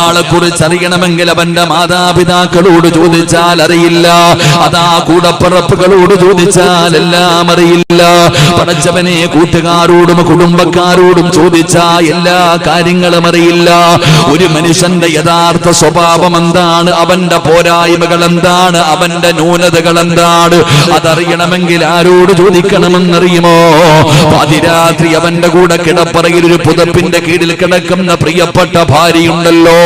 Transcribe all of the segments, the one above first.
ഒരാളെ കുറിച്ച് അറിയണമെങ്കിൽ അവന്റെ മാതാപിതാക്കളോട് ചോദിച്ചാൽ അറിയില്ല, അതാ കൂടപ്പിറപ്പുകളോട് ചോദിച്ചാൽ എല്ലാം അറിയില്ല. പടച്ചവനെ കൂട്ടുകാരോടും കുടുംബക്കാരോടും ചോദിച്ചാൽ എല്ലാ കാര്യങ്ങളും അറിയില്ല. ഒരു മനുഷ്യന്റെ യഥാർത്ഥ സ്വഭാവം എന്താണ്, അവന്റെ പോരായ്മകൾ എന്താണ്, അവന്റെ ന്യൂനതകൾ എന്താണ്, അതറിയണമെങ്കിൽ ആരോട് ചോദിക്കണമെന്നറിയുമോ? പാതിരാത്രി അവന്റെ കൂടെ കിടപ്പറയിൽ ഒരു പുതപ്പിന്റെ കീഴിൽ കിടക്കുന്ന പ്രിയപ്പെട്ട ഭാര്യയുണ്ടല്ലോ,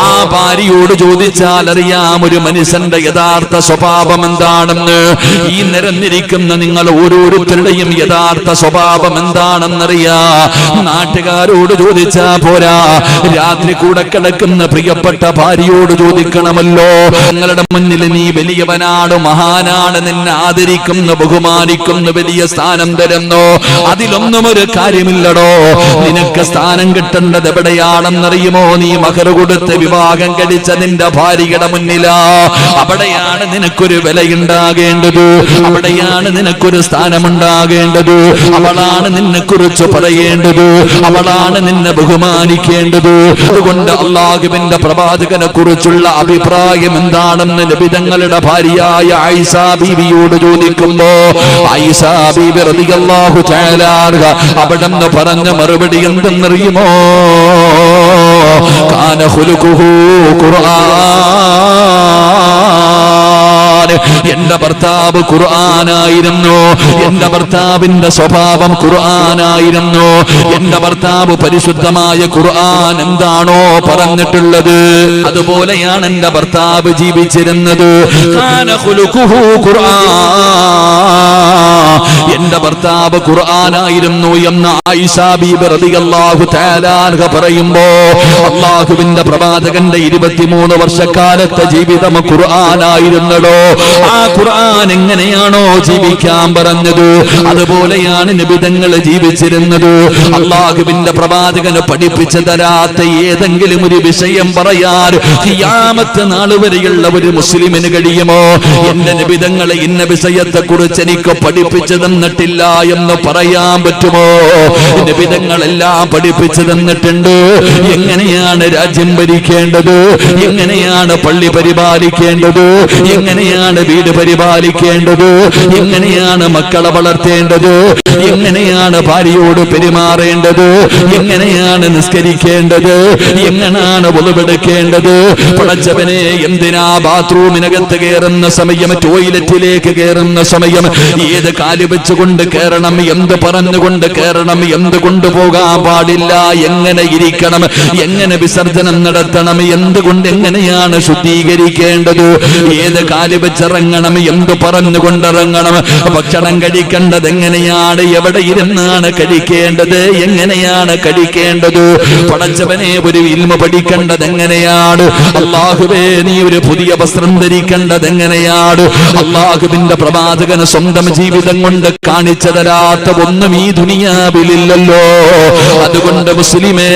ആ ഭാര്യയോട് ചോദിച്ചാൽ അറിയാം ഒരു മനുഷ്യന്റെ യഥാർത്ഥ സ്വഭാവം എന്താണെന്ന്. ഈ നിരന്നിരിക്കുന്ന നിങ്ങൾ ഓരോരുത്തരുടെയും യഥാർത്ഥ സ്വഭാവം എന്താണെന്നറിയാ. നാട്ടുകാരോട് ചോദിച്ചാ പോരാ, രാത്രി കൂടെ കിടക്കുന്ന പ്രിയപ്പെട്ട ഭാര്യയോട് ചോദിക്കണമല്ലോ. നിങ്ങളുടെ മുന്നിൽ നീ വലിയവനാണ്, മഹാനാണ്, നിന്നെ ആദരിക്കുന്നു, ബഹുമാനിക്കുന്നു, വലിയ സ്ഥാനം തരുന്നു, അതിലൊന്നും ഒരു കാര്യമില്ലടോ. നിനക്ക് സ്ഥാനം കിട്ടേണ്ടത് എവിടെയാണെന്നറിയുമോ? നീ മഹർ കൊടുത്ത് വിവാഹം കഴിച്ച നിന്റെ ഭാര്യയുടെ മുന്നിലാ. അവിടെയാണ് നിനക്കൊരു വിലയുണ്ടാകേണ്ടത്, അവിടെയാണ് നിനക്കൊരു സ്ഥാനമുണ്ടാകേണ്ടത്. അവളാണ് നിന്നെ കുറിച്ച് പറയേണ്ടത്, അവളാണ് നിന്നെ ബഹുമാനിക്കേണ്ടത്. അതുകൊണ്ട് അല്ലാഹുവിന്റെ പ്രവാചകനെ കുറിച്ചുള്ള അഭിപ്രായം എന്താണെന്ന് നബി തങ്ങളുടെ ഭാര്യയായ ആയിഷ ബീവിയോട് ചോദിക്കുമ്പോ ആയിഷ ബീവി റളിയല്ലാഹു തആല അവിടെന്ന് പറഞ്ഞ മറുപടി എന്തെന്നറിയുമോ? കാന ഖുലുഖുഹു ഖുർആൻ. എന്റെ ഭർത്താവ് ഖുർആനായിരുന്നു, എന്റെ ഭർത്താവിന്റെ സ്വഭാവം ഖുർആനായിരുന്നു. എന്റെ ഭർത്താവ് പരിശുദ്ധമായ ഖുർആൻ എന്താണോ പറഞ്ഞിട്ടുള്ളത് അതുപോലെയാണ് എന്റെ ഭർത്താവ് ജീവിച്ചിരുന്നത്. കാന ഖുലുഖുഹു ഖുർആൻ. എന്റെ ഭർത്താവ് ഖുർആനായിരുന്നു എന്ന് ആയിഷ ബീബി റളിയല്ലാഹു തആല അൻഹ പറയുമ്പോ അല്ലാഹുവിന്റെ പ്രവാചകന്റെ 23 വർഷക്കാലത്തെ ജീവിതം ഖുർആനായിരുന്നല്ലോ. ആ ഖുർആൻ എങ്ങനെയാണോ ജീവിക്കാൻ പറഞ്ഞത് അതുപോലെയാണ് നബിതങ്ങൾ ജീവിച്ചിരുന്നത്. അല്ലാഹുവിന്റെ പ്രവാചകന് പഠിപ്പിച്ചു തരാത്ത ഏതെങ്കിലും ഒരു വിഷയം പറയാൻ ഖിയാമത്ത് നാൾ വരെയുള്ള ഒരു മുസ്ലിമിന് കഴിയുമോ? എന്റെ നബിതങ്ങളെ ഇന്ന വിഷയത്തെ കുറിച്ച് എനിക്ക് പഠിപ്പിച്ചു തന്നിട്ടില്ല എന്ന് പറയാൻ പറ്റുമോ? നബിതങ്ങളെല്ലാം പഠിപ്പിച്ചു തന്നിട്ടുണ്ട്. എങ്ങനെയാണ് രാജ്യം ഭരിക്കേണ്ടത്, എങ്ങനെയാണ് പള്ളി പരിപാലിക്കേണ്ടത്, എങ്ങനെയാണ് വീട് പരിപാലിക്കേണ്ടത്, എങ്ങനെയാണ് മക്കളെ വളർത്തേണ്ടത്, എങ്ങനെയാണ് ഭാര്യയോട് പെരുമാറേണ്ടത്, എങ്ങനെയാണ് നിസ്കരിക്കേണ്ടത്, എങ്ങനെയാണ് ഒളിവെടുക്കേണ്ടത്. പടച്ചവനെ, എന്തിനാ ബാത്റൂമിനകത്ത് കയറുന്ന സമയം, ടോയ്ലറ്റിലേക്ക് കയറുന്ന സമയം ഏത് കാല് വെച്ചുകൊണ്ട് കയറണം, എന്ത് പറഞ്ഞുകൊണ്ട് കയറണം, എന്ത് കൊണ്ടുപോകാൻ പാടില്ല, എങ്ങനെ ഇരിക്കണം, എങ്ങനെ വിസർജനം നടത്തണം, എന്തുകൊണ്ട് എങ്ങനെയാണ് ശുദ്ധീകരിക്കേണ്ടത്, ഏത് കാല് വെച്ചിറങ്ങണം, എന്ത് പറഞ്ഞുകൊണ്ടിറങ്ങണം, ഭക്ഷണം കഴിക്കേണ്ടത് എങ്ങനെയാണ്, എവിടെ ഇരുന്നാണ് കഴിക്കേണ്ടത്, എങ്ങനെയാണ് കഴിക്കേണ്ടത്. പടച്ചവനെ, ഒരു ഇൽമ പഠിക്കേണ്ടത് എങ്ങനെയാണ്, അല്ലാഹുവേ നീ ഒരു പുതിയ വസ്ത്രം ധരിക്കേണ്ടത് എങ്ങനെയാണ്. അല്ലാഹുവിന്റെ പ്രവാചകന് സ്വന്തം ജീവിതം കൊണ്ട് കാണിച്ചു തരാത്ത ഒന്നും ഈ ദുനിയാവിലില്ലല്ലോ. അതുകൊണ്ട് മുസ്ലിമേ,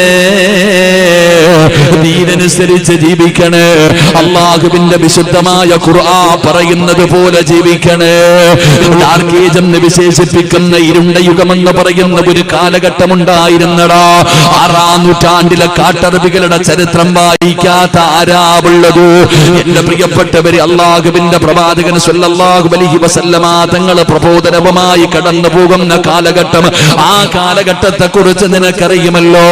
ദീനനുസരിച്ച് ജീവിക്കണേ, അല്ലാഹുവിന്റെ വിശുദ്ധമായ ഖുർആൻ പറയുന്നത് പോലെ ജീവിക്കണേ. ഡാർക്കേജം വിശേഷിപ്പിക്കുന്ന ഇരുണ്ട യുഗമെന്ന് പറയുന്ന ഒരു കാലഘട്ടമുണ്ടായിരുന്നടാ. 6-ാം നൂറ്റാണ്ടിലെ കാട്ടറബികളുടെ ചരിത്രം വായിക്കാത്ത ആരാവുള്ളത്? എന്റെ പ്രിയപ്പെട്ടവര്, അല്ലാഹുവിന്റെ പ്രവാചകൻ സ്വല്ലല്ലാഹു അലൈഹി വസല്ലമ തങ്ങൾ പ്രബോധനവുമായി കടന്നു പോകുന്ന കാലഘട്ടം, ആ കാലഘട്ടത്തെ കുറിച്ച് നിനക്കറിയുമല്ലോ.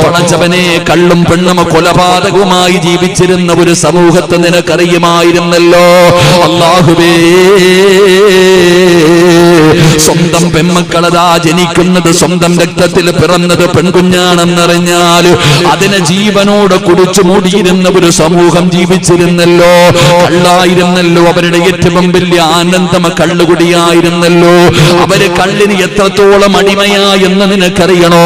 പടച്ചവനെ, കള്ളും പെണ്ണും കൊലപാതകവുമായി ജീവിച്ചിരുന്ന ഒരു സമൂഹത്തെ നിനക്കറിയുമായിരുന്നല്ലോ. അല്ലാഹുവേ, സ്വന്തം പെൺമക്കളതാ ജനിക്കുന്നത് സ്വന്തം രക്തത്തിൽ പിറന്നത് പെൺകുഞ്ഞാണെന്നറിഞ്ഞാൽ അതിനെ ജീവനോട് കുടിച്ചു മൂടിയിരുന്ന ഒരു സമൂഹം ജീവിച്ചിരുന്നല്ലോ. കള്ളായിരുന്നല്ലോ അവരുടെ ഏറ്റവും വലിയ ആനന്ദം, കള്ളുകുടിയായിരുന്നല്ലോ. അവര് കള്ളിന് എത്രത്തോളം അടിമയായെന്ന് നിനക്കറിയണോ?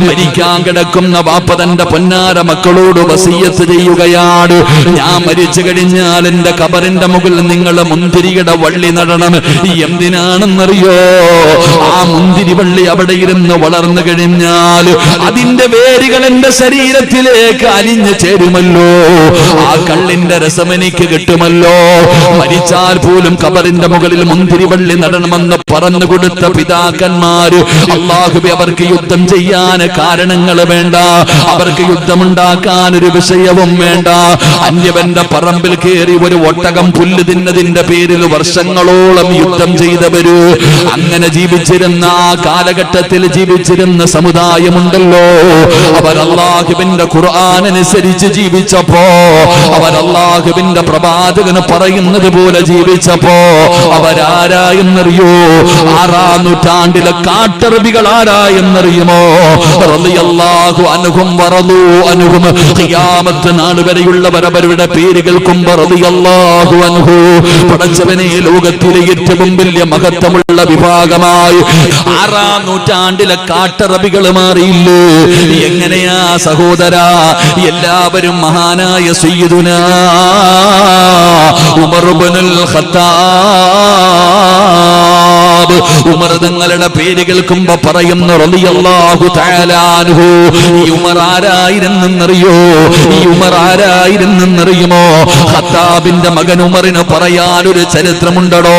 മരിക്കാൻ കിടക്കുന്ന വാപ്പ തന്റെ പൊന്നാര മക്കളോട് വസിയ്യത്ത് ചെയ്യുകയാണ്, ഞാൻ മരിച്ചു കഴിഞ്ഞാൽ എന്റെ ഖബറിന്റെ മുകളിൽ നിങ്ങൾ നിങ്ങൾ മുന്തിരിയുടെ വള്ളി നടണം. എന്തിനാണെന്നറിയോ? ആ മുന്തിരി വള്ളി അവിടെ ഇരുന്ന് വളർന്നു കഴിഞ്ഞാൽ അതിന്റെ വേരുകൾ എന്റെ ശരീരത്തിലേക്ക് അലിഞ്ഞു ചേരുമല്ലോ. ആ കള്ളിന്റെ രസം എനിക്ക് കിട്ടുമല്ലോ. മരിച്ചാൽ പോലും ഖബറിന്റെ മുകളിൽ മുന്തിരി വള്ളി നടണമെന്ന് പറഞ്ഞു കൊടുത്ത പിതാക്കന്മാര് അല്ലാഹുവേ, അവർക്ക് യുദ്ധം ചെയ്യാൻ കാരണങ്ങൾ വേണ്ട, അവർക്ക് യുദ്ധമുണ്ടാക്കാൻ ഒരു വിഷയവും വേണ്ട. അന്യവന്റെ പറമ്പിൽ കയറി ഒരു ഒട്ടകം പുല്ല് തിന്നതിന്റെ പേരിൽ വർഷങ്ങളോളം യുദ്ധം ചെയ്തവര്, അങ്ങനെ ജീവിച്ചിരുന്ന ആ കാലഘട്ടത്തിൽ ജീവിച്ചിരുന്ന സമുദായമുണ്ടല്ലോ, അവർ അല്ലാഹുവിന്റെ ഖുർആൻ അനുസരിച്ച് ജീവിച്ചപ്പോ, അവർ അല്ലാഹുവിന്റെ പ്രവാചകന് പറയുന്നത് പോലെ ജീവിച്ചപ്പോ അവരാരായെന്നറിയോ? 6-ാം നൂറ്റാണ്ടിലെ കാട്ടറബികൾ ആരായെന്നറിയുമോ? റളിയല്ലാഹു അൻഹും വറദൂ അൻഹും. ഖിയാമത്ത് നാൾ വരെയുള്ളവർ അവരുടെ പേര് കേൾക്കുമ്പോൾ റളിയല്ലാഹു അൻഹു. പടച്ചവനെ, ലോകത്തിലെ ഏറ്റവും വലിയ മഹത്വമുള്ള വിഭാഗമായി 6-ാം നൂറ്റാണ്ടിലെ കാട്ടറബികൾ മാറിയില്ലേ? എങ്ങനെയാ സഹോദരാ? എല്ലാവരും മഹാനായ സയ്യിദുനാ ഉമർ ഇബ്നുൽ ഖത്താബ്, ഉമർ തങ്ങളുടെ പേര് കേൾക്കുമ്പോ പറയുന്നു റളിയല്ലാഹു തആല അൻഹു. ഈ ഉമർ ആരായിരുന്നെന്നറിയോ? ഈ ഉമർ ആരായിരുന്നെന്നറിയുമോ? ഖത്താബിന്റെ മകൻ ഉമറിന് പറയാനൊരു ചരിത്രമുണ്ടോ?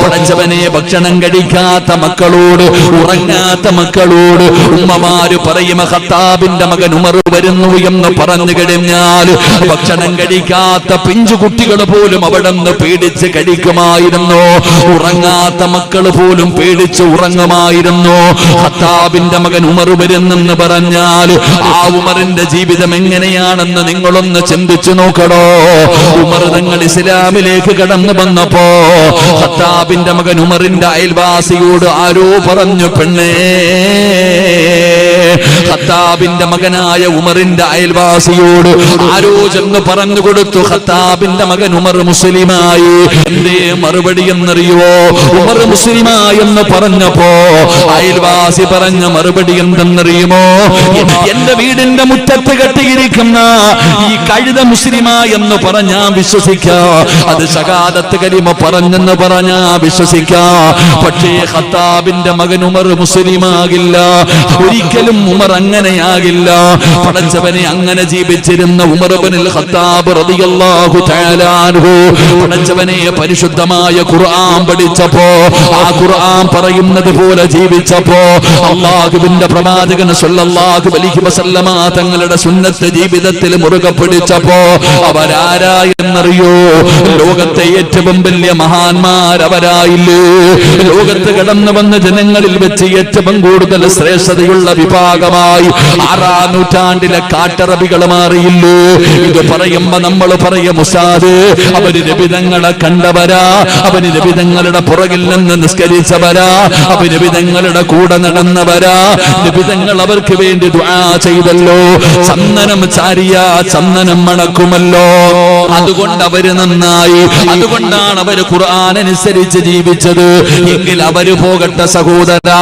പടച്ചവനെ, ഭക്ഷണം കഴിക്കാത്ത മക്കളോട്, ഉറങ്ങാത്ത മക്കളോട് ഉമ്മമാര് പറയും ഖത്താബിന്റെ മകൻ ഉമർ വരുന്നു എന്ന് പറഞ്ഞു കഴിഞ്ഞാൽ ഭക്ഷണം കഴിക്കാത്ത പിഞ്ചു കുട്ടികൾ പോലും അവിടെ നിന്ന് പേടിച്ച് കഴിക്കുമായിരുന്നു. ഉറങ്ങാത്ത മക്കൾ പോലും പേടിച്ച് ഉറങ്ങുമായിരുന്നു. ഖത്താബിന്റെ മകൻ ഉമർ വരുന്നെന്ന് പറഞ്ഞാൽ ആ ഉമറിന്റെ ജീവിതം എങ്ങനെയാണെന്ന് നിങ്ങളൊന്ന് ചിന്തിച്ചു നോക്കണോ? ഉമർ തങ്ങൾ ഇസ്ലാമിലേക്ക് കടന്നു വന്നപ്പോ ഖത്താബിന്റെ മകൻ ഉമറിന്റെ അയൽവാസിയോട് ആരോ പറഞ്ഞു, പെണ്ണേ, ഖത്താബിന്റെ മകനായ ഉമറിന്റെ അയൽവാസിയോട് ആരോ ചെന്ന് പറഞ്ഞു കൊടുത്തു, ഖത്താബിന്റെ മകൻ ഉമർ മുസ്ലിമായി. എന്തേ മറുപടി എന്നറിയോ? ഉമർ മുസ്ലിമായെന്ന് പറഞ്ഞപ്പോ അയൽവാസി പറഞ്ഞ മറുപടി എന്തെന്നറിയുമോ? എന്റെ വീടിന്റെ മുറ്റത്ത് കെട്ടിയിരിക്കുന്ന ഈ കഴുത മുസ്ലിമായെന്ന് പറഞ്ഞാ വിശ്വസിക്കാ, അത് ശഹാദത്ത് കലിമ പറഞ്ഞെന്ന് പറഞ്ഞാ വിശ്വസിക്കാ. പക്ഷേ ഖത്താബിന്റെ മകൻ ഉമർ മുസ്ലിമാകില്ല, ഒരിക്കലും ഉമർ അങ്ങനെയാകില്ല. പടച്ചവനെ, അങ്ങനെ ജീവിച്ചിരുന്ന ഉമർ ഇബ്നുൽ ഖത്താബ് റളിയല്ലാഹു തആല അൻഹു പടച്ചവനെ പരിശുദ്ധമായ ഖുർആൻ പഠിച്ചപ്പോ, ആ ഖുർആൻ പറയുന്നത് പോലെ ജീവിച്ചപ്പോ, അല്ലാഹുവിന്റെ പ്രവാചകൻ സ്വല്ലല്ലാഹു അലൈഹി വസല്ലമ തങ്ങളുടെ സുന്നത്ത് ജീവിതത്തിൽ മുറുകെ പിടിച്ചപ്പോ അവരാരായെന്നറിയോ? ലോകത്തെ ഏറ്റവും വലിയ മഹാന്മാർ അവരായില്ലേ? ലോകത്ത് കടന്നു വന്ന ജനങ്ങളിൽ വെച്ച് ഏറ്റവും കൂടുതൽ ശ്രേഷ്ഠതയുള്ള വിഭാഗമായി 6-ാം നൂറ്റാണ്ടിലെ കാട്ടറബികൾ മാറിയില്ലേ? ഇത് പറയുമ്പോ നമ്മൾ പറയും, ഉസ്താദ്, അവര് നബിതങ്ങളെ കണ്ടവരാ, അവര് നബിതങ്ങളുടെ പുറകിൽ നിന്ന് നിസ്കരിച്ചവരാ, അവര് നബിതങ്ങളുടെ കൂടെ നടന്നവരാ, നബിതങ്ങൾ അവർക്ക് വേണ്ടി ദുആ ചെയ്തല്ലോ. ചന്ദനം ചാരിയ ചന്ദനം മണക്കുമല്ലോ, അതുകൊണ്ട് അവര് നന്നായി, അതുകൊണ്ടാണ് അവര് ഖുർആൻ അനുസരിച്ച് ജീവിച്ചത്. എങ്കിൽ അവര് പോകട്ടെ സഹോദരാ,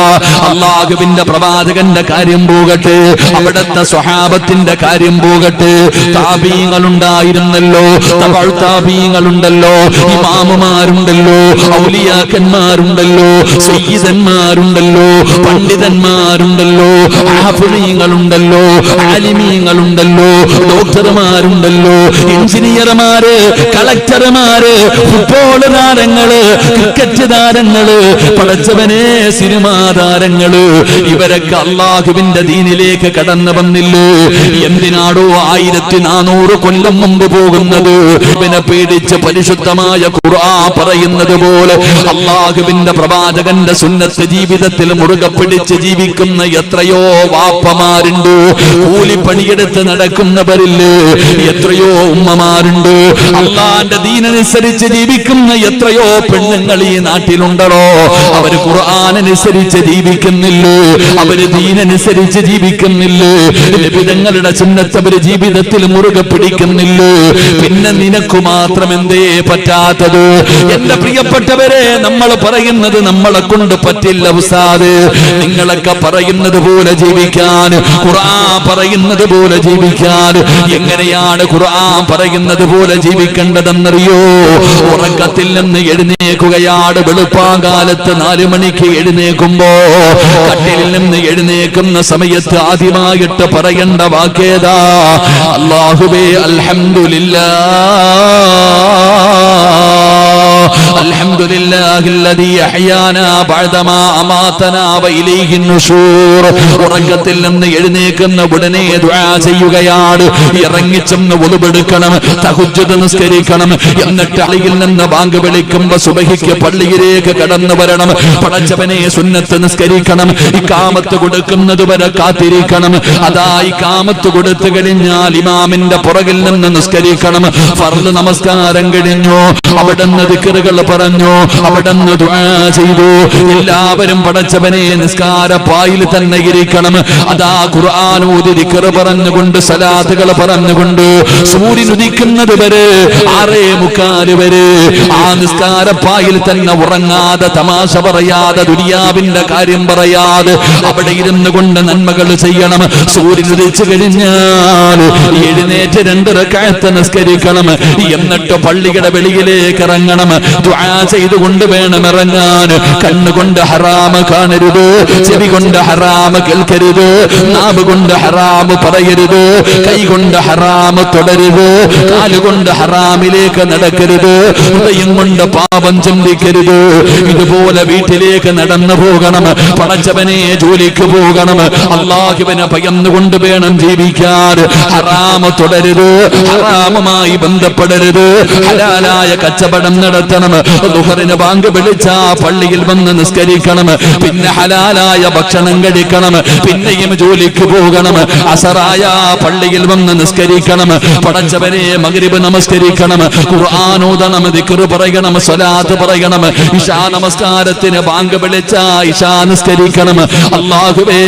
അല്ലാഹുവിന്റെ പ്രവാചകന്റെ കാര്യം പോകട്ടെ, അവിടുത്തെ സ്വഹാബത്തിന്റെ കാര്യം പോകട്ടെ. താബീങ്ങളുണ്ടായിരുന്നല്ലോ, തബഉ താബീങ്ങളുണ്ടല്ലോ, ഇമാമുമാരുണ്ടല്ലോ, ഔലിയാക്കന്മാരുണ്ടല്ലോ, സയ്യിദന്മാരുണ്ടല്ലോ, പണ്ഡിതന്മാരുണ്ടല്ലോ, ഹാഫിളീങ്ങളുണ്ടല്ലോ, ആലിമീങ്ങളുണ്ടല്ലോ, ഡോക്ടർമാരുണ്ടല്ലോ, എഞ്ചിനീയർമാര്, കളക്ടർമാര്, ഫുട്ബോൾ താരങ്ങള്, ക്രിക്കറ്റ് താരങ്ങള്, പടച്ചവനെ സിനിമാ താരങ്ങള്, ഇവരൊക്കെ അല്ലാഹുവിന്റെ ദീനിലേക്ക് കടന്നു വന്നില്ലേ? എന്തിനാടോ 1400 കൊല്ലം മുമ്പ് പോകുന്നത്? ഇവനെ പേടിച്ച് പരിശുദ്ധമായ ഖുർആൻ പറയുന്നത് പോലെ അല്ലാഹുവിന്റെ പ്രവാചകന്റെ സുന്നത്ത് ജീവിതത്തിൽ മുറുകെ പിടിച്ച് ജീവിക്കുന്ന എത്രയോ വാപ്പമാരുണ്ട്, കൂലിപ്പണിയെടുത്ത് നടക്കുന്നവരില്ലേ? എത്രയോ ഉമ്മമാരുണ്ട്, അള്ളാന്റെ ദീനനുസരിച്ച് ജീവിക്കുന്ന എത്രയോ പെണ്ണുങ്ങൾ ഈ നാട്ടിലുണ്ടോ? അവര് ഖുർആൻ അനുസരിച്ച് ജീവിക്കുന്നില്ലേ? അവര് ദീനനുസരിച്ച് അനുസരിച്ച് ജീവിക്കുന്നില്ലേ? നബിതങ്ങളുടെ സുന്നത്ത് അവര് ജീവിതത്തിൽ മുറുകെ പിടിക്കുന്നില്ലേ? പിന്നെ നിനക്ക് മാത്രം എന്തേ പറ്റാത്തത്? എന്റെ പ്രിയപ്പെട്ടവരെ, നമ്മൾ പറയുന്നത് നമ്മളെ കൊണ്ട് പറ്റില്ല ഉസ്താദ്. നിങ്ങളൊക്കെ പറയുന്നത് പോലെ ജീവിക്കാൻ, ഖുർആൻ പറയുന്നത് പോലെ ജീവിക്കാൻ. എങ്ങനെയാണ് ഖുർആൻ പറയുന്നത് പോലെ ജീവിക്കേണ്ടതെന്നറിയോ? ഉറക്കത്തിൽ നിന്ന് എഴുന്നേൽക്കുകയാണ്. വെളുപ്പാങ്കാലത്ത് 4 മണിക്ക് എഴുന്നേൽക്കുമ്പോ കട്ടിലിൽ നിന്ന് എഴുന്നേൽക്കുന്ന സമയത്ത് ആദ്യമായിട്ട് പറയേണ്ട വാക്കേതാ? അല്ലാഹുവേ അൽഹംദുലില്ലാഹില്ലദീ അഹ്യാനാ ബഅദമാ അമാതനാ വഇലൈഹി നുശൂർ. ഉറക്കത്തിൽ നിന്ന് എഴുന്നേൽക്കുന്ന ഉടനെ ദുആ ചെയ്യുകയാണ്. ഇറങ്ങിച്ചെന്ന് വുളുവെടുക്കണം, തഹജ്ജുദ് നിസ്കരിക്കണം. എന്നിട്ട് അളിയിൽ നിന്ന് ബാങ്ക് വിളിക്കുമ്പോ സുബഹിക്ക് പള്ളിയിലേക്ക് കടന്നു വരണം. പടച്ചവനെ, സുന്നത്ത് നിസ്കരിക്കണം. ഇഖാമത്ത് കൊടുക്കുന്നത് വരെ കാത്തിരിക്കണം. അതാ ഇഖാമത്ത് കൊടുത്തു കഴിഞ്ഞാൽ ഇമാമിന്റെ പുറകിൽ നിന്ന് നിസ്കരിക്കണം. ഫർള് നമസ്കാരം കഴിഞ്ഞു, അവിടുന്ന് ദിക്റുകൾ പറഞ്ഞു, അവിടുന്ന് ദുആ ചെയ്തു. എല്ലാവരും പടച്ചവനെ നിസ്കാരപ്പായിൽ തന്നെ ഇരിക്കണം. അതാ ഖുർആൻ ഓതി ദിക്ർ പറഞ്ഞുകൊണ്ട്, സലാത്തുകൾ പറഞ്ഞുകൊണ്ട് സൂര്യൻ ഉദിക്കുന്നത് വരെ 6:45 വരെ ആ നിസ്കാരപ്പായിൽ തന്നെ ഉറങ്ങാതെ, തമാശ പറയാതെ, ദുനിയാവിന്റെ കാര്യം പറയാതെ അവിടെ ഇരുന്നു കൊണ്ട് നന്മകൾ ചെയ്യണം. സൂര്യൻ ഉദിച്ചു കഴിഞ്ഞാൽ എഴുന്നേറ്റ് 2 റക്അത്ത് നിസ്കരിക്കണം. എന്നിട്ട് പള്ളിയുടെ വെളിയിലേക്ക് ഇറങ്ങണം. ദുആ ചെയ്തുകൊണ്ട് വേണം ഇറങ്ങാൻ. കണ്ണുകൊണ്ട് ഹറാമ് കാണരുത്, ചെവി കൊണ്ട് ഹറാമ് കേൾക്കരുത്, നാവ് കൊണ്ട് ഹറാമ് പറയരുത്, കൈ കൊണ്ട് ഹറാമ് തുടരുത്, കാലുകൊണ്ട് ഹറാമിലേക്ക് നടക്കരുത്, ഹൃദയം കൊണ്ട് പാപം ചിന്തിക്കരുത്. ഇതുപോലെ വീട്ടിലേക്ക് നടന്നു പോകണം. പടച്ചവനെ, ജോലിക്ക് പോകണം. അല്ലാഹുവിനെ ഭയന്നുകൊണ്ട് വേണം ജീവിക്കാൻ. ഹറാമ് തുടരുത്, ഹറാമുമായി ബന്ധപ്പെടരുത്. ഹലാലായ കച്ചവടം നടത്തണം. ദുഹറിന് ബാങ്ക് വിളിച്ചാ പള്ളിയിൽ വന്ന് നിസ്കരിക്കണം. പിന്നെ ഹലാലായ ഭക്ഷണം കഴിക്കണം. പിന്നെയും ജോലിക്ക് പോകണം. അസറായ പള്ളിയിൽ വന്ന് നിസ്കരിക്കണം. പടച്ചവനെ, മഗ്രിബ് നമസ്കരിക്കണം, ഖുർആൻ ഓതണം, ദിക്ർ പറയണം, സ്വലാത്ത് പറയണം. ഇശാ നമസ്കാരത്തിന് ബാങ്ക് വിളിച്ചാ ഇശാ നിസ്കരിക്കണം. അല്ലാഹുവേ,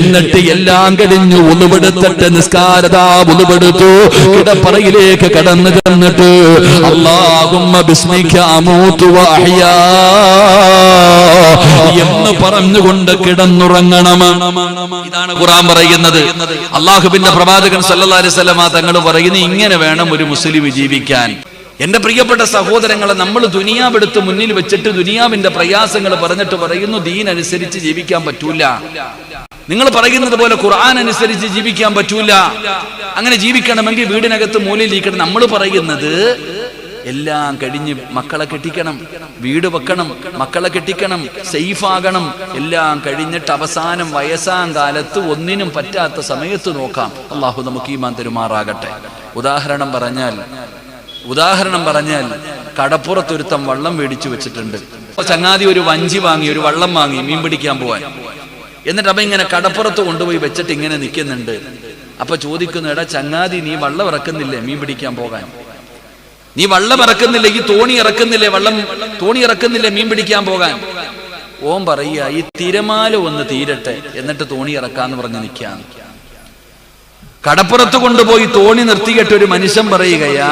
എന്നിട്ട് എല്ലാം കഴിഞ്ഞു ഉളുവെടുത്തിട്ട് നിസ്കാരതാ ഉളുവെടുത്തു കിടപ്പറയിലേക്ക് കടന്നു ചെന്നിട്ട് അല്ലാഹുമ്മ ബിസ്മിക അമൂതു വഅഹ്യാ എന്ന് പറഞ്ഞുകൊണ്ട് കിടന്നുറങ്ങണം. ഇതാണ് ഖുർആൻ പറയുന്നത്. അല്ലാഹുവിന്റെ പ്രവാചകൻ സല്ലല്ലാഹു അലൈഹി വസല്ലം തങ്ങൾ പറയുന്നു, ഇങ്ങനെ വേണം ഒരു മുസ്ലിം ജീവിക്കാൻ. എന്റെ പ്രിയപ്പെട്ട സഹോദരങ്ങളെ, നമ്മൾ ദുനിയാവെടുത്ത് മുന്നിൽ വെച്ചിട്ട് ദുനിയാവിന്റെ പ്രയാസങ്ങൾ പറഞ്ഞിട്ട് പറയുന്നു ദീൻ അനുസരിച്ച് ജീവിക്കാൻ പറ്റൂല. നിങ്ങൾ പറയുന്നത് പോലെ ഖുർആൻ അനുസരിച്ച് ജീവിക്കാൻ പറ്റൂല. അങ്ങനെ ജീവിക്കണമെങ്കിൽ വീടിനകത്ത് മൂലയിലിരിക്കണം. നമ്മൾ പറയുന്നത് എല്ലാം കഴിഞ്ഞ് മക്കളെ കെട്ടിക്കണം, വീട് വെക്കണം, മക്കളെ കെട്ടിക്കണം, സേഫ് ആകണം. എല്ലാം കഴിഞ്ഞിട്ട് അവസാനം വയസ്സാം കാലത്ത് ഒന്നിനും പറ്റാത്ത സമയത്ത് നോക്കാം. അള്ളാഹു നമുക്ക് ഈമാൻ തരുമാറാകട്ടെ. ഉദാഹരണം പറഞ്ഞാൽ കടപ്പുറത്തൊരുത്തം വള്ളം മേടിച്ചു വെച്ചിട്ടുണ്ട്. ചങ്ങാതി ഒരു വഞ്ചി വാങ്ങി, ഒരു വള്ളം വാങ്ങി മീൻ പിടിക്കാൻ പോവാൻ. എന്നിട്ട് അപ്പൊ ഇങ്ങനെ കടപ്പുറത്ത് കൊണ്ടുപോയി വെച്ചിട്ട് ഇങ്ങനെ നിൽക്കുന്നുണ്ട്. അപ്പൊ ചോദിക്കുന്നു, എടാ ചങ്ങാതി, നീ വള്ളം ഇറക്കുന്നില്ലേ മീൻ പിടിക്കാൻ പോകാൻ? നീ വള്ളം ഇറക്കുന്നില്ലേ, ഈ തോണി ഇറക്കുന്നില്ലേ, തോണി ഇറക്കുന്നില്ലേ മീൻ പിടിക്കാൻ പോകാൻ? ഓൻ പറയുക, ഈ തിരമാല ഒന്ന് തീരട്ടെ എന്നിട്ട് തോണി ഇറക്കാന്ന് പറഞ്ഞ് നിൽക്കാൻ. കടപ്പുറത്ത് കൊണ്ടുപോയി തോണി നിർത്തിയിട്ട് ഒരു മനുഷ്യൻ പറയുകയാ,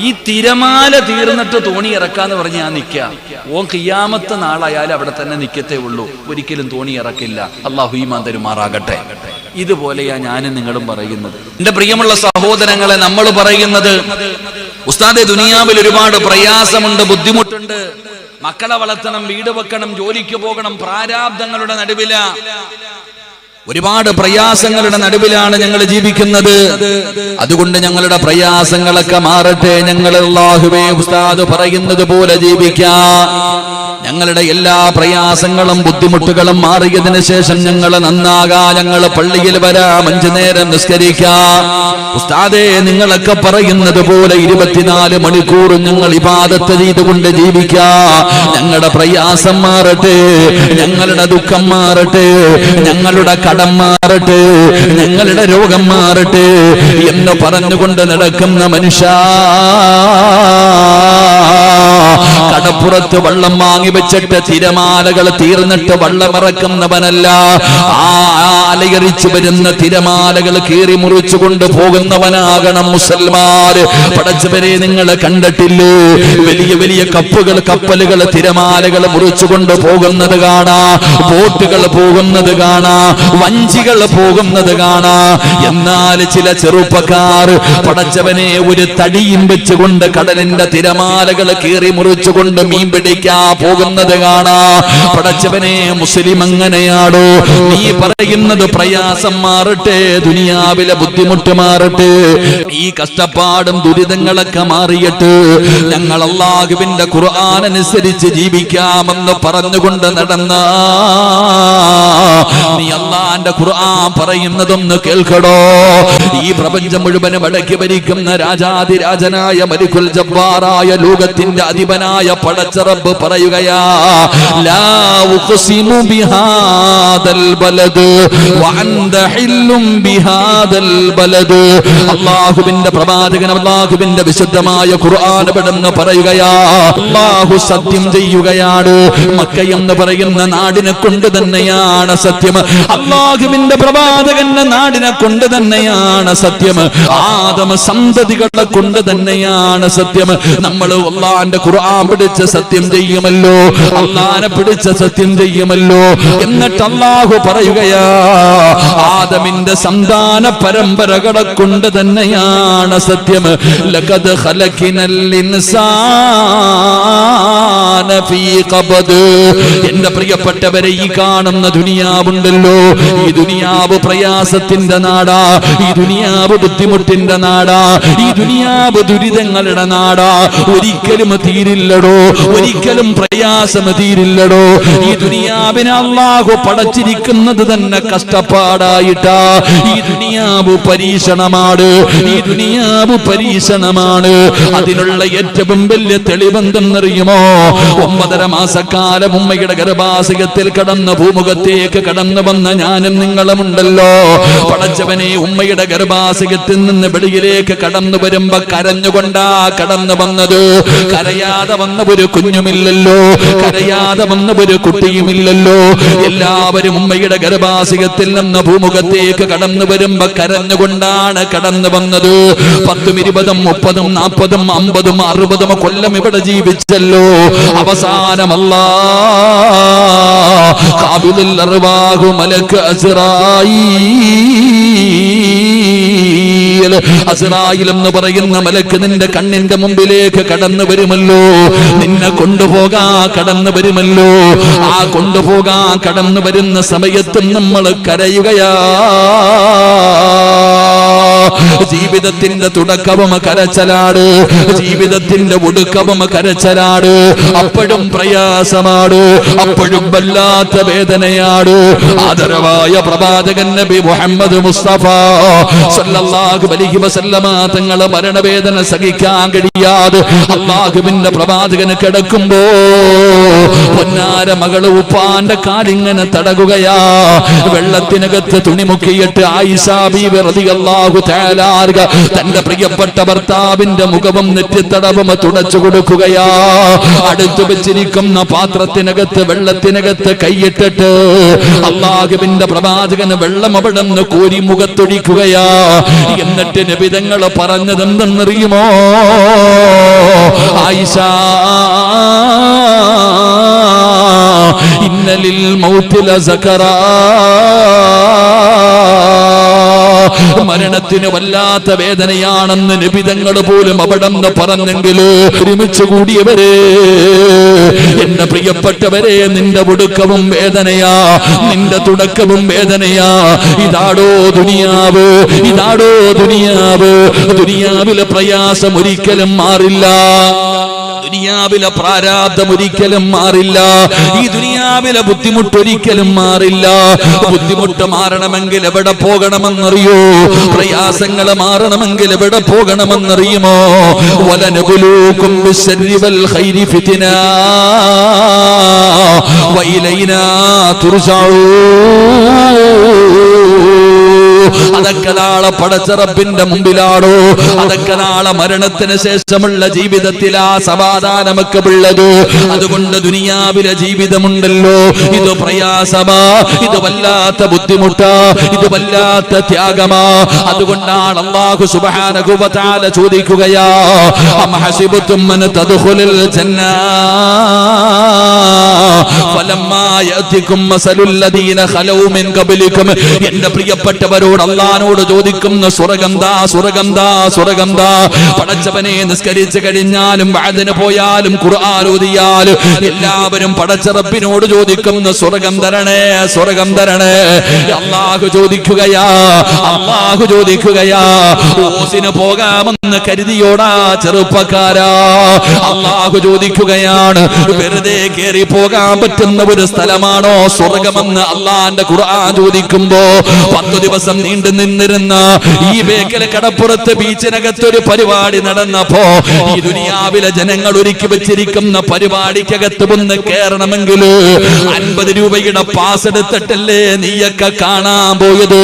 ഈ തിരമാല തീർന്നിട്ട് തോണി ഇറക്കാന്ന് പറഞ്ഞ് ഞാൻ നിൽക്കാം. ഓൻ ഖിയാമത്ത് നാളായാലും അവിടെ തന്നെ നിൽക്കത്തേ ഉള്ളൂ, ഒരിക്കലും തോണി ഇറക്കില്ല. അല്ലാഹു ഈമാൻ തരുമാറാകട്ടെ. ഇതുപോലെയാ ഞാനും നിങ്ങളും പറയുന്നത്. എന്റെ പ്രിയമുള്ള സഹോദരങ്ങളെ, നമ്മൾ പറയുന്നത്, ഉസ്താദെ, ദുനിയാവിൽ ഒരുപാട് പ്രയാസമുണ്ട്, ബുദ്ധിമുട്ടുണ്ട്. മക്കളെ വളർത്തണം, വീട് വെക്കണം, ജോലിക്ക് പോകണം, പ്രാരാബ്ദങ്ങളുടെ നടുവിലാ, ഒരുപാട് പ്രയാസങ്ങളുടെ നടുവിലാണ് ഞങ്ങൾ ജീവിക്കുന്നത്. അതുകൊണ്ട് ഞങ്ങളുടെ പ്രയാസങ്ങളൊക്കെ മാറട്ടെ. ഞങ്ങൾ അല്ലാഹുവേ ഉസ്താദ് പറയുന്നത് പോലെ ജീവിക്കാം. ഞങ്ങളുടെ എല്ലാ പ്രയാസങ്ങളും ബുദ്ധിമുട്ടുകളും മാറിയതിനു ശേഷം ഞങ്ങൾ നന്നാകാം. ഞങ്ങൾ പള്ളിയിൽ വരാം, 5 നേരം നിസ്കരിക്കാം. ഉസ്താദേ, നിങ്ങളൊക്കെ പറയുന്നത് പോലെ 24 മണിക്കൂറും ഞങ്ങൾ ഇബാദത്ത് ചെയ്തുകൊണ്ട് ജീവിക്കാം. ഞങ്ങളുടെ പ്രയാസം മാറട്ടെ, ഞങ്ങളുടെ ദുഃഖം മാറട്ടെ, ഞങ്ങളുടെ കടം മാറട്ടെ, ഞങ്ങളുടെ രോഗം മാറട്ടെ എന്ന് പറഞ്ഞുകൊണ്ട് നടക്കുന്ന മനുഷ്യ, കടപ്പുറത്ത് വെള്ളം വാങ്ങി വെച്ചിട്ട് തിരമാലകൾ തീർന്നിട്ട് വെള്ളമിറക്കുന്നവനല്ല, ആ അലയറിച്ചു വരുന്ന തിരമാലകൾ കീറി മുറിച്ചു കൊണ്ട് പോകുന്നവനാകണം മുസൽമാൻ. പടച്ചവരെ, നിങ്ങൾ കണ്ടിട്ടില്ലേ വലിയ വലിയ കപ്പലുകൾ തിരമാലകൾ മുറിച്ചുകൊണ്ട് പോകുന്നത് കാണാ, ബോട്ടുകൾ പോകുന്നത് കാണാ, വഞ്ചികൾ പോകുന്നത് കാണാ. എന്നാൽ ചില ചെറുപ്പക്കാർ പടച്ചവനെ ഒരു തടിയും വെച്ചുകൊണ്ട് കടലിന്റെ തിരമാലകൾ കീറി മുറിച്ചുകൊണ്ട് മീൻ പിടിക്കാ പോകുന്നത് കാണാ. പടച്ചവനെ, മുസ്ലിം അങ്ങനെയാണോ? നീ പറയുന്നത് പ്രയാസം മാറട്ടെ, ദുനിയാവിലെ ബുദ്ധിമുട്ട് മാറട്ടെ, ഈ കഷ്ടപ്പാടും ദുരിതങ്ങളൊക്കെ മാറിയിട്ട് ഞങ്ങൾ അല്ലാഹുവിന്റെ ഖുർആൻ അനുസരിച്ച് ജീവിക്കാമെന്ന് പറഞ്ഞുകൊണ്ട് നടന്ന നീ അല്ലാഹുവിന്റെ ഖുർആൻ പറയുന്നതൊന്ന് കേൾക്കടോ. ഈ പ്രപഞ്ചം മുഴുവനും അടക്കി ഭരിക്കുന്ന രാജാതിരാജനായ മലിക്കുൽ ജബ്ബാറായ ലോകത്തിന്റെ അധിപനായ പടച്ച റബ്ബ് പറയുകയാ, ലാ ഉഖ്സിമു ബിഹാദൽ ബലദ് വഅൻത ഹില്ലും ബിഹാദൽ ബലദ്. അല്ലാഹുവിന്റെ പ്രവാചകൻ അല്ലാഹുവിന്റെ വിശുദ്ധമായ ഖുർആൻ പെടുന്ന പറയുകയാ, അല്ലാഹു സത്യം ചെയ്യുകയാണ്, മക്ക എന്ന് പറയുന്ന നാടിനെ കൊണ്ട് തന്നെയാണ് സത്യം. അല്ലാഹുവിന്റെ പ്രവാചകന്റെ നാടിനെ കൊണ്ട് തന്നെയാണ് സത്യം. ആദമ സന്തതികളെ കൊണ്ട് തന്നെയാണ് സത്യം. നമ്മൾ അല്ലാഹുവിന്റെ ഖുർആൻ പിടിച്ച് സത്യം ചെയ്യുമല്ലോ, അല്ലാഹുവിനെ പിടിച്ച് സത്യം ചെയ്യുമല്ലോ. എന്നിട്ട് അല്ലാഹു പറയുകയാ, ആദമിന്റെ സന്താന പരമ്പരകളെ കൊണ്ട് തന്നെയാണ് സത്യം. ലഖദ് ഖലഖനൽ ഇൻസാന ഫീ ഖബദ്. എന്റെ പ്രിയപ്പെട്ടവരെ, ഈ കാണുന്ന ദുനിയാവുണ്ടല്ലോ, ഈ ദുനിയാവ് പ്രയാസത്തിന്റെ നാടാ, ഈ ദുനിയാവ് ബുദ്ധിമുട്ടിന്റെ നാടാ, ഈ ദുനിയാവ് ദുരിതങ്ങളുടെ നാടാ. ഒരിക്കലും തീരില്ലടോ, ഒരിക്കലും പ്രയാസം തീരില്ലടോ. ഈ ദുനിയാവിനെ അല്ലാഹു പടച്ചിരിക്കുന്നത് തന്നെ കഷ്ടപ്പാടായിട്ടാ. ഈ ദുനിയാവ് പരീക്ഷണമാണ്, ഈ ദുനിയാവ് പരീക്ഷണമാണ്. അതിനുള്ള ഏറ്റവും വലിയ തെളിവെന്തെന്നറിയുമോ? 9.5 മാസക്കാലം ഉമ്മയുടെ ഗർഭാശയത്തിൽ കടന്ന് ഭൂമുഖത്തേക്ക് കടന്നു വന്ന ഞാനും നിങ്ങളുമുണ്ടല്ലോ. പടച്ചവനെ, ഉമ്മയുടെ ഗർഭാശയത്തിൽ നിന്ന് വെളിയിലേക്ക് കടന്നു വരുമ്പോ കരഞ്ഞുകൊണ്ടാ കടന്നു വന്നത്. കരയാതെ വന്ന ഒരു കുഞ്ഞുമില്ലല്ലോ, കരയാതെ വന്ന ഒരു കുട്ടിയുമില്ലല്ലോ. എല്ലാവരും ഉമ്മയുടെ ഗർഭാശയത്തിൽ നിന്ന് ഭൂമുഖത്തേക്ക് കടന്നു വരുമ്പോ കരഞ്ഞുകൊണ്ടാണ് കടന്നു വന്നത്. 10, 20, 30, 40, 50, 60 കൊല്ലം ഇവിടെ ജീവിച്ചല്ലോ. അവസാനമല്ലാ ഖാബിലുൽ അർവാഹു മലക്ക് അസ്റായീൽ എന്ന് പറയുന്ന മലക്ക് നിന്റെ കണ്ണിന്റെ മുമ്പിലേക്ക് കടന്നു വരുമല്ലോ, നിന്നെ കൊണ്ടുപോകാ കടന്നു വരുമല്ലോ. ആ കൊണ്ടുപോകാ കടന്നു വരുന്ന സമയത്തും നമ്മൾ കരയുകയാ. ജീവിതത്തിന്റെ തുടക്കവും കരച്ചലാണ്, ജീവിതത്തിന്റെ ഒടുക്കവും കരച്ചലാണ്. അപ്പോഴും പ്രയാസമാണ്, അപ്പോഴും വല്ലാത്ത വേദനയാണ്. ആദരവായ പ്രവാചകൻ നബി മുഹമ്മദ് മുസ്തഫ സല്ലല്ലാഹു അലൈഹി വസല്ലമ തങ്ങളെ മരണവേദന സഹിക്കാൻ കഴിയാതെ അല്ലാഹുവിന്റെ പ്രവാചകന് കിടക്കുമ്പോ പൊന്നാര മകള് ഉപ്പാന്റെ കാലിങ്ങനെ തടകുകയാ. വെള്ളത്തിനകത്ത് തുണി മുക്കിയിട്ട് ആയിഷ ബീവി റളിയല്ലാഹു തആല തന്റെ പ്രിയപ്പെട്ട ഭർത്താവിന്റെ മുഖവും നെറ്റിത്തടവും തുടച്ചു കൊടുക്കുകയാ. അടുത്തു വെച്ചിരിക്കുന്ന പാത്രത്തിനകത്ത് വെള്ളത്തിനകത്ത് കൈയിട്ടിട്ട് അല്ലാഹുവിന്റെ പ്രവാചകന് വെള്ളം അവിടെ നിന്ന് കോരി മുഖത്തൊഴിക്കുകയാ. എന്നിട്ട് നബി തങ്ങൾ പറഞ്ഞതെന്തെന്നറിയുമോ? ആയിഷ, ഇന്നലിൽ മൗതി ലസകറാ, മരണത്തിന് വല്ലാത്ത വേദനയാണെന്ന് നിബിധങ്ങൾ പോലും അവിടെ നിന്ന് പറഞ്ഞെങ്കിൽ ഒരുമിച്ച് കൂടിയവരെ, എന്റെ പ്രിയപ്പെട്ടവരെ, നിന്റെ ഒടുക്കവും വേദനയാ, നിന്റെ തുടക്കവും വേദനയാ. ഇതാടോ ദുനിയാവ്, ഇതാടോ ദുനിയാവ്. ദുനിയാവിലെ പ്രയാസം ഒരിക്കലും മാറില്ല, ദുനിയാവിലെ പ്രാരാബ്ദം ഒരിക്കലും മാറില്ല, ഈ ദുനിയാവിലെ ബുദ്ധിമുട്ട് ഒരിക്കലും മാറില്ല. ബുദ്ധിമുട്ട് മാറണമെങ്കിൽ എവിടെ പോകണമെന്നറിയോ? പ്രയാസങ്ങൾ മാറണമെങ്കിൽ എവിടെ പോകണമെന്നറിയുമോ? വലനബുലൂകും ബിശ്ശർരി വൽ ഖൈരി ഫിത്നാ വഇലൈനാ തുർജഊൻ. അതൊക്കെ നാളെ പടച്ച റബ്ബിന്റെ മുമ്പിലാണോ? അതൊക്കെ നാളെ മരണത്തിന് ശേഷമുള്ള ജീവിതത്തിലാ സമാധാനമൊക്കെ ഉള്ളത്. അതുകൊണ്ട് ദുനിയാവിലെ ജീവിതമുണ്ടല്ലോ, ഇത് പ്രയാസമാ, ഇത് വല്ലാത്ത ബുദ്ധിമുട്ടാ, ഇത് വല്ലാത്ത ത്യാഗമാ. അതുകൊണ്ടാണ് അല്ലാഹു സുബ്ഹാനഹു വ തആല ചോദിക്കുകയാ, അം ഹസിബതും അൻ തദ്ഖുലുൽ ജന്ന ഫലമ്മാ യഅതികും മസലുൽ ലദീന ഖലൗ മിൻ ഖബ്ലികും. എന്റെ പ്രിയപ്പെട്ടവരോട് അല്ലാഹുവോട് ചോദിക്കുന്ന സ്വർഗ്ഗം ദാ, സ്വർഗ്ഗം ദാ, സ്വർഗ്ഗം ദാ. പടച്ചവനെ നിസ്കരിച്ചു കഴിഞ്ഞാലും വഅദിന് പോയാലും ഖുർആൻ ഓതിയാലും എല്ലാവരും പടച്ച റബ്ബിനോട് ചോദിക്കുന്ന സ്വർഗ്ഗം തരണേ, സ്വർഗ്ഗം തരണേ. അല്ലാഹു ചോദിക്കുകയാ, അല്ലാഹു ചോദിക്കുകയാ, ഓസിന് പോകാമെന്ന് കരുതിയോടാ ചെറുപ്പക്കാരാ. അല്ലാഹു ചോദിക്കുകയാണ്, വെറുതെ കേറി പോകാൻ പറ്റുന്ന ഒരു സ്ഥലമാണോ സ്വർഗമെന്ന് അള്ളാന്റെ ഖുർആൻ ചോദിക്കുമ്പോ 10 ദിവസം നീണ്ടു നിന്നിരുന്ന ഈ ബേക്കൽ കടപ്പുറത്ത് ബീച്ചിനകത്തൊരു പരിപാടി നടന്നപ്പോ ഈ ദുനിയാവിലെ ജനങ്ങൾ ഒരുക്കി വെച്ചിരിക്കുന്ന പരിപാടിക്കകത്ത് ഒന്ന് കയറണമെങ്കിൽ 50 രൂപയുടെ പാസ് എടുത്തിട്ടല്ലേ നീയൊക്കെ കാണാൻ പോയത്.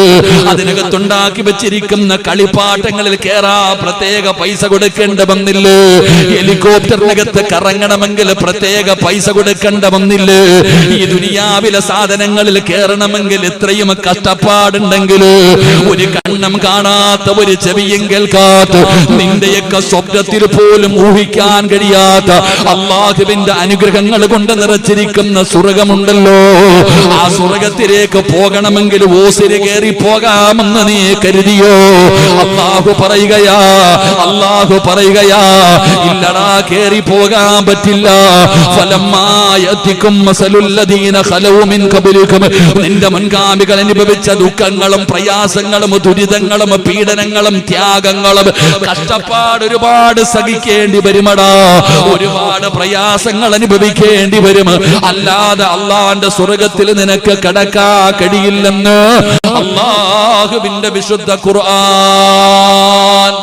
അതിനകത്തുണ്ടാക്കി വെച്ചിരിക്കുന്ന കളിപ്പാട്ടങ്ങളിൽ കേറാ പ്രത്യേക പൈസ കൊടുക്കേണ്ട വന്നില്ലേ? ഹെലികോപ്റ്ററിനകത്ത് കറങ്ങണമെങ്കിൽ പ്രത്യേക പൈസ കൊടുക്കേണ്ട വന്നില്ലേ? ഈ ദുനിയാവിലെ സാധനങ്ങളിൽ കേറണമെങ്കിൽ ഇത്രയും കഷ്ടപ്പാടുണ്ടെങ്കിൽ ഒരു കണ്ണം കാണാത്ത, ഒരു ചെവിയും കേൾക്കാത്ത, നിന്റെയൊക്കെ സ്വപ്നത്തിൽ പോലും ഊഹിക്കാൻ കഴിയാത്ത അല്ലാഹുവിന്റെ അനുഗ്രഹങ്ങൾ കൊണ്ട് നിറച്ചിരിക്കുന്ന സ്വർഗമുണ്ടല്ലോ. ആ സ്വർഗത്തിലേക്ക് പോകണമെങ്കിൽ ഓസിന് കയറി പോകാമെന്ന് നീ കരുതിയോ? അല്ലാഹു പറയുകയാ, അല്ലാഹു പറയുകയാ, ഇല്ലടാ, കേറി പോകാൻ പറ്റില്ല. ഫലമ്മാ യഅതികും മസലുൽ ലദീന ഖലൗ മിൻ ഖബ്ലികും. നിന്റെ മുൻഗാമികൾ അനുഭവിച്ച ദുഃഖങ്ങളും പ്രയാസങ്ങളും ദുരിതങ്ങളും പീഡനങ്ങളും ത്യാഗങ്ങളും കഷ്ടപ്പാട് ഒരുപാട് സഹിക്കേണ്ടി വരുമടാ. ഒരുപാട് പ്രയാസങ്ങൾ അനുഭവിക്കേണ്ടി വരും. അല്ലാതെ അള്ളാന്റെ സ്വർഗത്തിൽ നിനക്ക് കടക്കാ കഴിയില്ലെന്ന് അല്ലാഹുവിന്റെ വിശുദ്ധ ഖുർആൻ.